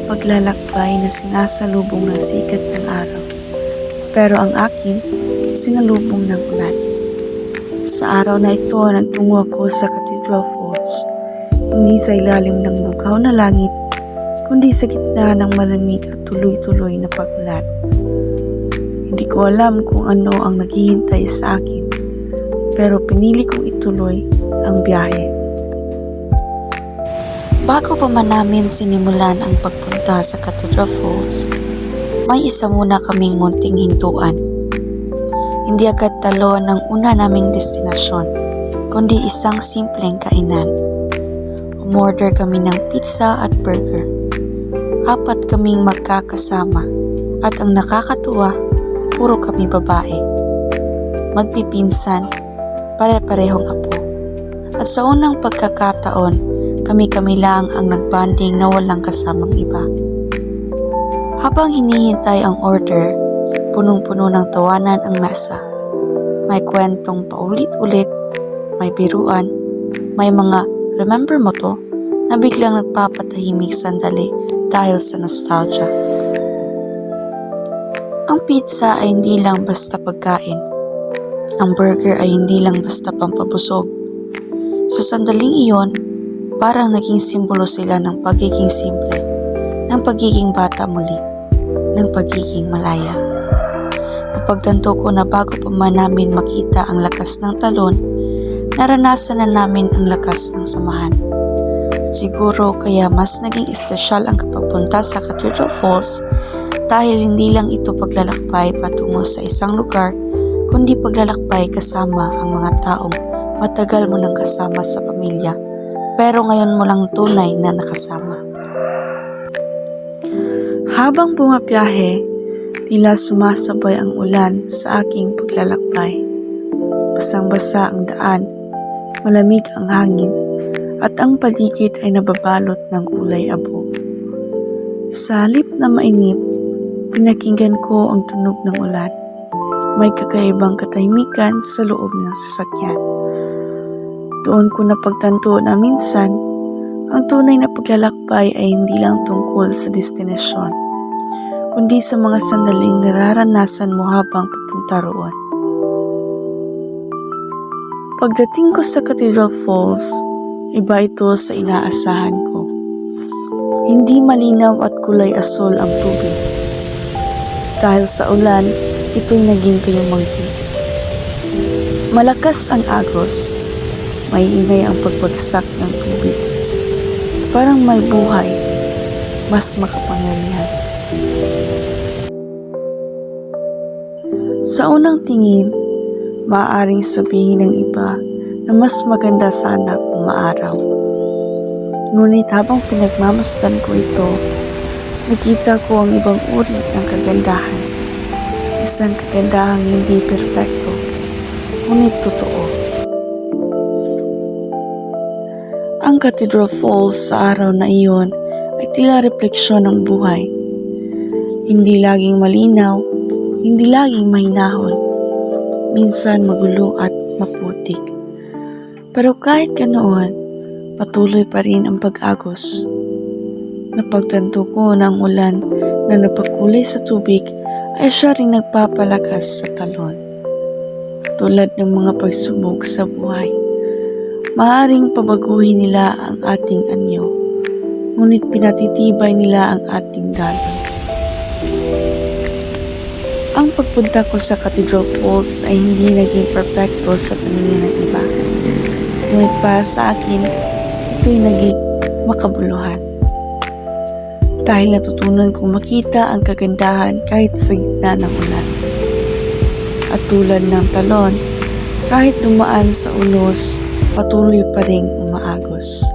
paglalakbay na sinasalubong ng sikat ng araw, pero ang akin, sinalubong ng ulan. Sa araw na ito, nagtungo ako sa Cathedral Falls, hindi sa ilalim ng bughaw na langit, kundi sa gitna ng malamig at tuloy-tuloy na pag-ulan. Hindi ko alam kung ano ang naghihintay sa akin, pero pinili kong ituloy ang biyahe. Bago pa man namin sinimulan ang pagpunta sa Cathedral Falls, may isa muna kaming munting hintuan. Hindi agad talo ng una naming destinasyon, kundi isang simpleng kainan. Umorder kami ng pizza at burger. 4 kaming magkakasama at ang nakakatuwa, puro kami babae. Magpipinsan, pare-parehong apo. At sa unang pagkakataon, kami-kami lang ang nagbanding na walang kasamang iba. Habang hinihintay ang order, punong-puno ng tawanan ang mesa. May kwentong paulit-ulit, may biruan, may mga remember mo to na biglang nagpapatahimik sandali dahil sa nostalgia. Ang pizza ay hindi lang basta pagkain. Ang burger ay hindi lang basta pampabusog. Sa sandaling iyon, parang naging simbolo sila ng pagiging simple, ng pagiging bata muli, ng pagiging malaya. Napagtanto ko na bago pa man namin makita ang lakas ng talon, naranasan na namin ang lakas ng samahan. At siguro kaya mas naging espesyal ang kapagpunta sa Cathedral Falls dahil hindi lang ito paglalakbay patungo sa isang lugar, kundi paglalakbay kasama ang mga taong matagal mo nang kasama sa pamilya. Pero ngayon mo lang tunay na nakasama. Habang bumabiyahe, tila sumasabay ang ulan sa aking paglalakbay. Basang-basa ang daan, malamig ang hangin, at ang paligid ay nababalot ng kulay abo. Sa halip na mainit, pinakinggan ko ang tunog ng ulan. May kakaibang katahimikan sa loob ng sasakyan. Doon ko napagtanto na minsan, ang tunay na paglalakbay ay hindi lang tungkol sa destinasyon, kundi sa mga sandaling nararanasan mo habang papunta roon. Pagdating ko sa Cathedral Falls, iba ito sa inaasahan ko. Hindi malinaw at kulay asul ang tubig. Dahil sa ulan, ito'y naging kayumanggi. Malakas ang agos. May ingay ang pagbagsak ng tubig. Parang may buhay, mas makapangyarihan. Sa unang tingin, maaaring sabihin ng iba na mas maganda sana kung maaraw. Ngunit habang pinagmamasdan ko ito, nakita ko ang ibang uri ng kagandahan. Isang kagandahang hindi perpekto, ngunit totoo. Ang Cathedral Falls sa araw na iyon ay tila refleksyon ng buhay. Hindi laging malinaw, hindi laging mahinahon, minsan magulo at maputik. Pero kahit ganoon, patuloy pa rin ang pag-agos. Napagtanto ko na ang ulan na napagkulay sa tubig ay siya ring nagpapalakas sa talon. Tulad ng mga pagsubok sa buhay. Maaaring pabaguhin nila ang ating anyo, ngunit pinatitibay nila ang ating daloy. Ang pagpunta ko sa Cathedral Falls ay hindi naging perpekto sa paningin ng iba. Ngunit para sa akin, ito'y naging makabuluhan. Dahil natutunan kong makita ang kagandahan kahit sa gitna ng ulan. At tulad ng talon, kahit dumaan sa unos, patuloy pa ring umaagos.